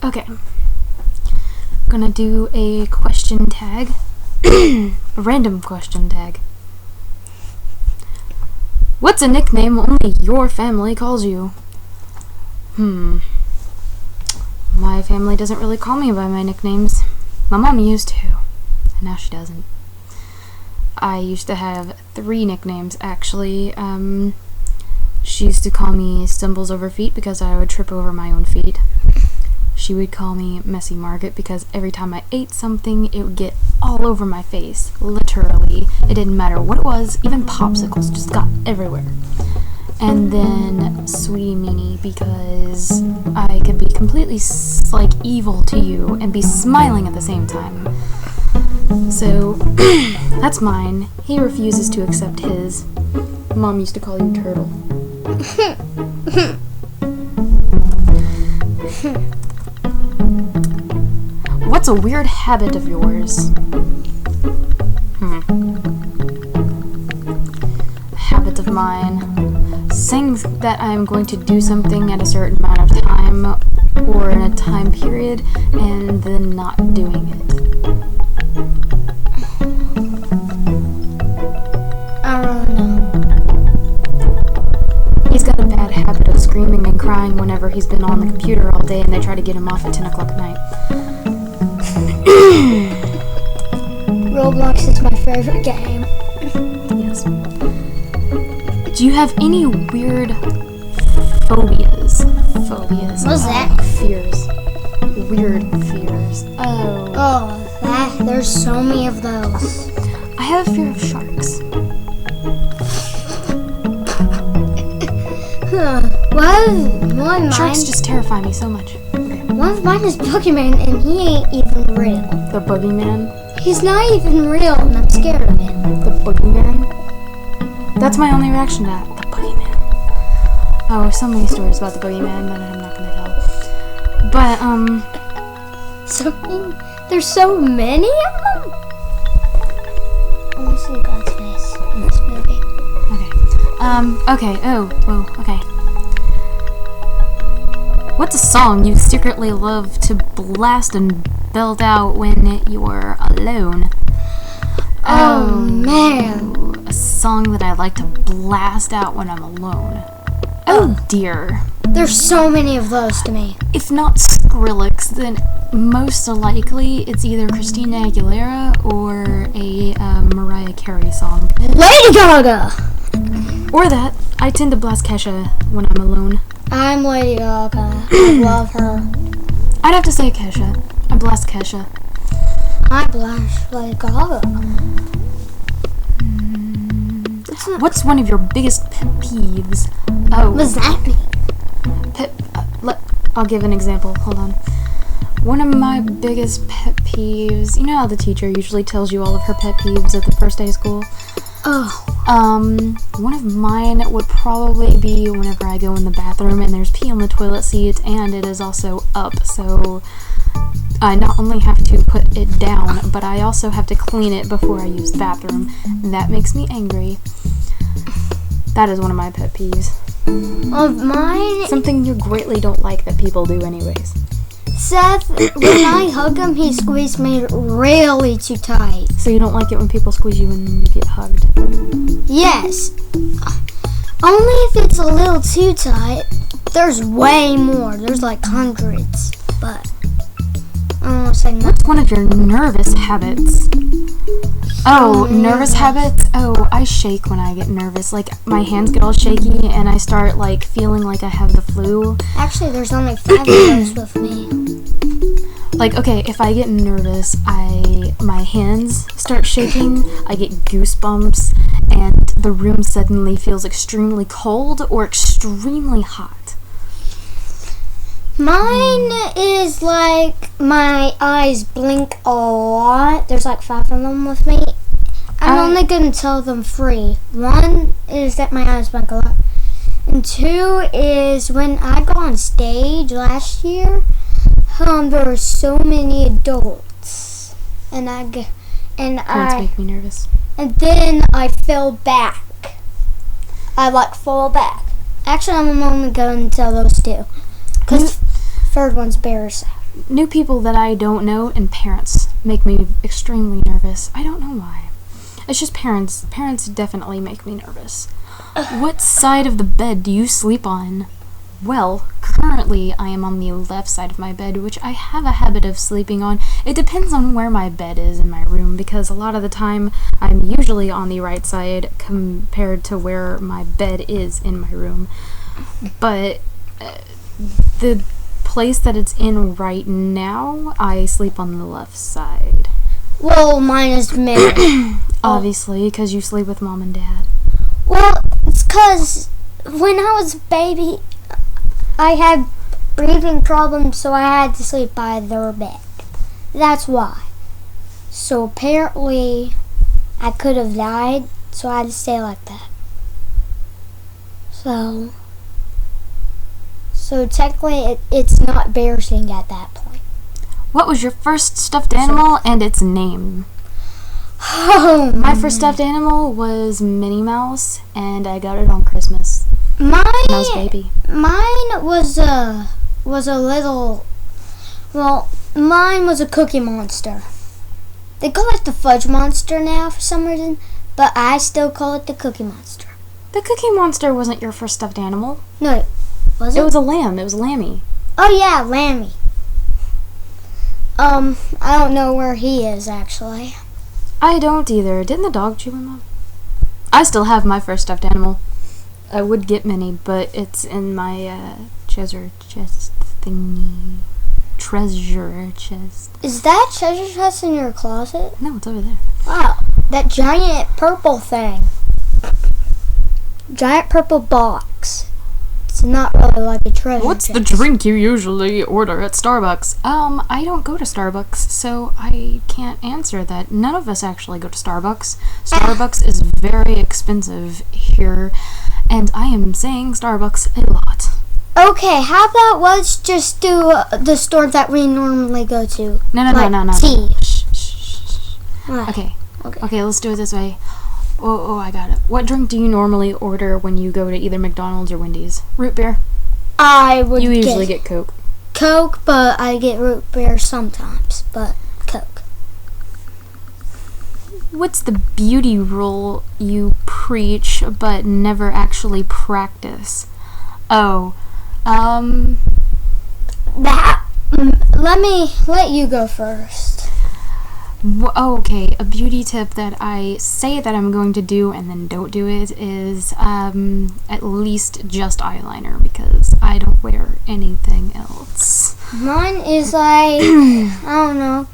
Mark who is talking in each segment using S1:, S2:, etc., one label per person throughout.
S1: Okay. Gonna do a question tag. A random question tag. What's a nickname only your family calls you? My family doesn't really call me by my nicknames. My mom used to, and now she doesn't. I used to have 3 nicknames, actually. She used to call me Stumbles Over Feet because I would trip over my own feet. She would call me Messy Margaret because every time I ate something, it would get all over my face. Literally. It didn't matter what it was, even popsicles just got everywhere. And then Sweetie Meanie because I could be completely evil to you and be smiling at the same time. So, that's mine. He refuses to accept his. Mom used to call you Turtle. What's a weird habit of yours? A habit of mine. Saying that I'm going to do something at a certain amount of time or in a time period and then not doing it.
S2: I don't know.
S1: He's got a bad habit of screaming and crying whenever he's been on the computer all day and they try to get him off at 10 o'clock at night.
S2: Roblox is my favorite game.
S1: Yes. Do you have any weird phobias?
S2: What's that?
S1: Fears. Weird fears.
S2: There's so many of those.
S1: I have a fear of sharks.
S2: One of
S1: Sharks
S2: mine.
S1: just terrify me so much. Okay.
S2: One of mine is Pokemon, and he ain't even real.
S1: The boogeyman?
S2: He's not even real, and I'm scared of him.
S1: The boogeyman? That's my only reaction to that. The boogeyman. Oh, so many stories about the boogeyman that I'm not gonna tell. But,
S2: There's so many of them? I want to see God's face in this movie.
S1: Okay. Okay. What's a song you secretly love to blast and belt out when you're alone?
S2: Oh, man.
S1: A song that I like to blast out when I'm alone. Oh, dear.
S2: There's so many of those to me.
S1: If not Skrillex, then most likely it's either Christina Aguilera or a Mariah Carey song.
S2: Lady Gaga!
S1: Or that. I tend to blast Kesha when I'm alone.
S2: I'm Lady Gaga. I love her.
S1: I'd have to say Kesha. I blast Kesha.
S2: I blast Lady Gaga.
S1: What's one of your biggest pet peeves? Oh.
S2: What does that mean?
S1: I'll give an example. Hold on. One of my biggest pet peeves... You know how the teacher usually tells you all of her pet peeves at the first day of school?
S2: Oh.
S1: One of mine would probably be whenever I go in the bathroom and there's pee on the toilet seat and it is also up, so I not only have to put it down, but I also have to clean it before I use the bathroom. That makes me angry. That is one of my pet peeves.
S2: Of mine...
S1: Something you greatly don't like that people do anyways.
S2: Seth, when I hug him, he squeezed me really too tight.
S1: So you don't like it when people squeeze you when you get hugged?
S2: Yes. Only if it's a little too tight. There's way more. There's like hundreds. But I don't want to say much.
S1: What's one of your nervous habits? Oh, nervous habits? Oh, I shake when I get nervous. Like, my hands get all shaky and I start, feeling like I have the flu.
S2: Actually, there's only 5 of those with me.
S1: Like, okay, if I get nervous, my hands start shaking, I get goosebumps, and the room suddenly feels extremely cold or extremely hot.
S2: Mine is my eyes blink a lot. There's 5 of them with me. I'm only going to tell them 3. 1 is that my eyes blink a lot. And 2 is when I got on stage last year, there were so many adults. Adults
S1: make me nervous.
S2: And then I fell back. I fall back. Actually, I'm only going to tell those 2. third one's bears.
S1: New people that I don't know and parents make me extremely nervous. I don't know why. It's just parents. Parents definitely make me nervous. What side of the bed do you sleep on? Well, currently I am on the left side of my bed, which I have a habit of sleeping on. It depends on where my bed is in my room, because a lot of the time I'm usually on the right side compared to where my bed is in my room. But the place that it's in right now, I sleep on the left side.
S2: Well, mine is middle.
S1: Obviously, because you sleep with mom and dad.
S2: Well, it's because when I was a baby, I had breathing problems, so I had to sleep by their bed. That's why. So apparently, I could have died, so I had to stay like that. So technically, it's not embarrassing at that point.
S1: What was your first stuffed animal and its name? My first stuffed animal was Minnie Mouse, and I got it on Christmas. When I was a baby.
S2: Mine was a little. Well, mine was a Cookie Monster. They call it the Fudge Monster now for some reason, but I still call it the Cookie Monster.
S1: The Cookie Monster wasn't your first stuffed animal.
S2: No, was it?
S1: It was a lamb. It was Lammy.
S2: Oh yeah, Lammy. I don't know where he is actually.
S1: I don't either. Didn't the dog chew him up? I still have my first stuffed animal. I would get Minnie, but it's in my treasure chest thingy. Treasure chest.
S2: Is that treasure chest in your closet?
S1: No, it's over there.
S2: Wow, that giant purple thing. Giant purple box. It's not really like a treasure
S1: What's the
S2: chest.
S1: drink you usually order at Starbucks? I don't go to Starbucks, so I can't answer that. None of us actually go to Starbucks. Starbucks is very expensive here, and I am saying Starbucks a lot.
S2: Okay, how about let's just do the store that we normally go to?
S1: No.
S2: Tea.
S1: Shh.
S2: What?
S1: Okay, let's do it this way. Oh, I got it. What drink do you normally order when you go to either McDonald's or Wendy's? Root beer?
S2: I would
S1: You usually get Coke.
S2: Coke, but I get root beer sometimes, but Coke.
S1: What's the beauty rule you preach but never actually practice?
S2: Let you go first.
S1: Okay, a beauty tip that I say that I'm going to do and then don't do it is at least just eyeliner, because I don't wear anything else.
S2: Mine is like, I don't know.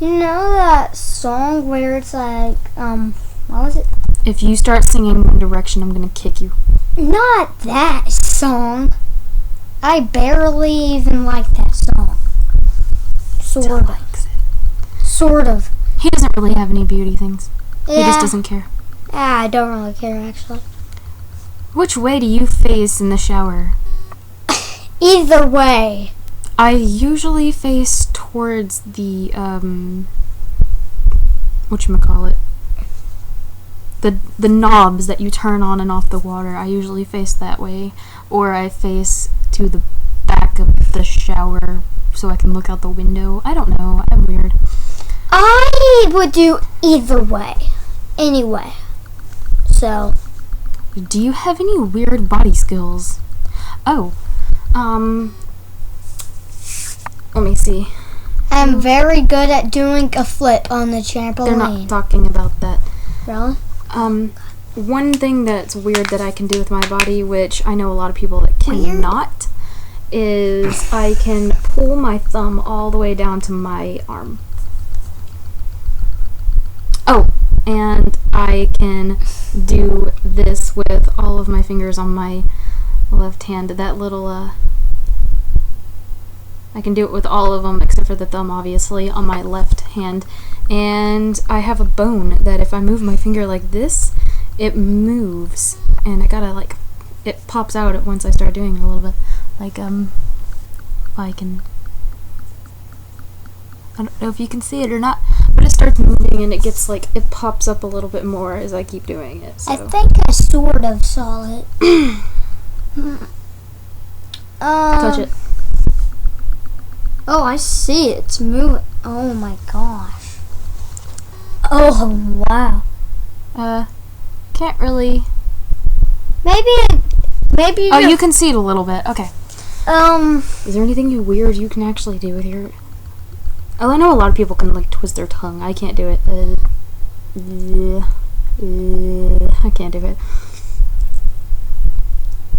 S2: You know that song where it's like, what was it?
S1: If you start singing One Direction, I'm gonna kick you.
S2: Not that song. I barely even like that song.
S1: Still likes it.
S2: Sort of.
S1: He doesn't really have any beauty things.
S2: Yeah.
S1: He just doesn't care.
S2: I don't really care, actually.
S1: Which way do you face in the shower?
S2: Either way.
S1: I usually face towards the, whatchamacallit? The knobs that you turn on and off the water. I usually face that way. Or I face to the back of the shower so I can look out the window. I don't know. I'm weird.
S2: I would do either way. Anyway. So.
S1: Do you have any weird body skills? Let me see.
S2: I'm very good at doing a flip on the trampoline.
S1: They're not talking about that.
S2: Really?
S1: One thing that's weird that I can do with my body, which I know a lot of people that cannot, is I can pull my thumb all the way down to my arm. Oh, and I can do this with all of my fingers on my left hand. That little, I can do it with all of them except for the thumb, obviously, on my left hand. And I have a bone that if I move my finger like this, it moves. And I gotta, like, it pops out once I start doing it a little bit. Like, I don't know if you can see it or not, but it starts moving and it gets, like, it pops up a little bit more as I keep doing it. So.
S2: I think I sort of saw it.
S1: Touch it.
S2: Oh, I see it. It's moving. Oh my gosh. Oh wow.
S1: Can't really.
S2: Maybe.
S1: Oh, you can see it a little bit. Okay.
S2: Um.
S1: Is there anything weird you can actually do with your? Oh, I know a lot of people can like twist their tongue. I can't do it. I can't do it.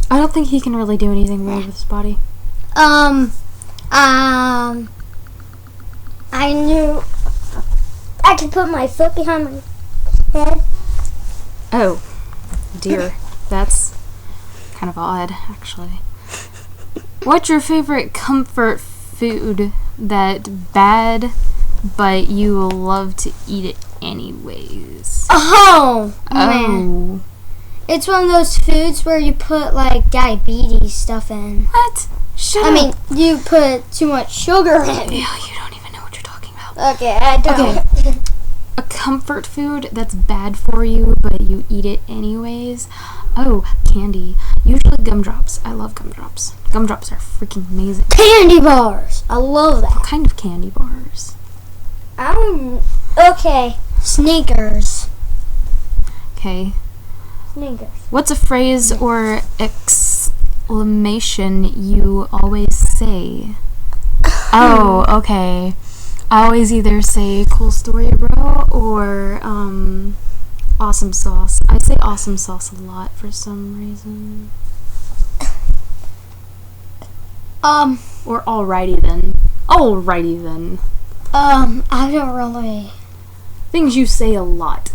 S1: I don't think he can really do anything weird with his body.
S2: I knew I could put my foot behind my head.
S1: Oh, dear. That's kind of odd, actually. What's your favorite comfort food that bad, but you love to eat it anyways?
S2: Oh, man.
S1: Oh.
S2: It's one of those foods where you put like diabetes stuff in.
S1: What? Shut
S2: I
S1: up.
S2: mean, you put too much sugar in it.
S1: Yeah, you don't even know what you're talking about.
S2: Okay, I don't.
S1: A comfort food that's bad for you, but you eat it anyways? Oh, candy. Usually gumdrops. I love gumdrops. Gumdrops are freaking amazing.
S2: Candy bars. I love
S1: What
S2: that.
S1: kind of candy bars?
S2: Okay. Sneakers.
S1: Okay.
S2: Sneakers.
S1: What's a phrase or exclamation you always say? Oh, okay. I always either say cool story, bro, or awesome sauce. I say awesome sauce a lot for some reason. Or alrighty then. Alrighty then.
S2: I don't really.
S1: Things you say a lot.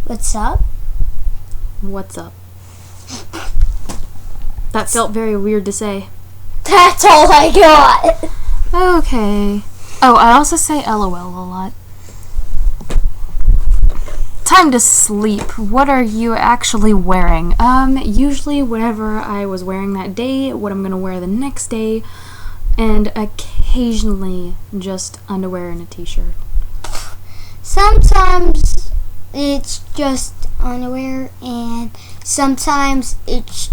S2: What's up?
S1: What's up? That felt very weird to say.
S2: That's all I got.
S1: Okay. Oh, I also say LOL a lot. Time to sleep. What are you actually wearing? Usually whatever I was wearing that day, what I'm gonna wear the next day, and occasionally just underwear and a t-shirt.
S2: Sometimes it's just underwear, and sometimes it's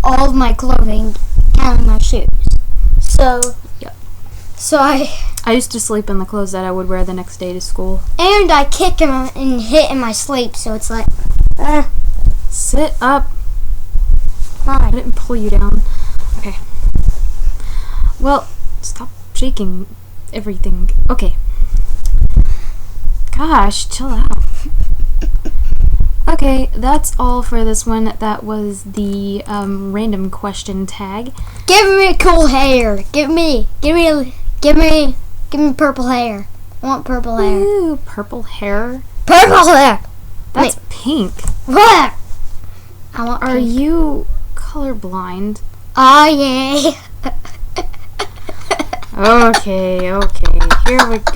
S2: all of my clothing, counting my shoes. So,
S1: Yep.
S2: So
S1: I used to sleep in the clothes that I would wear the next day to school.
S2: and I kick him and hit in my sleep, so it's like,
S1: Sit up. I
S2: fine.
S1: didn't pull you down. Okay. Well, stop shaking everything. Okay. Gosh, chill out. Okay, that's all for this one. That was the random question tag.
S2: Give me cool hair. Give me purple hair. I want purple hair.
S1: Ooh, purple hair.
S2: Purple hair.
S1: That's pink.
S2: What? I want
S1: Are
S2: pink.
S1: you colorblind?
S2: Oh yeah.
S1: Okay. Here we go.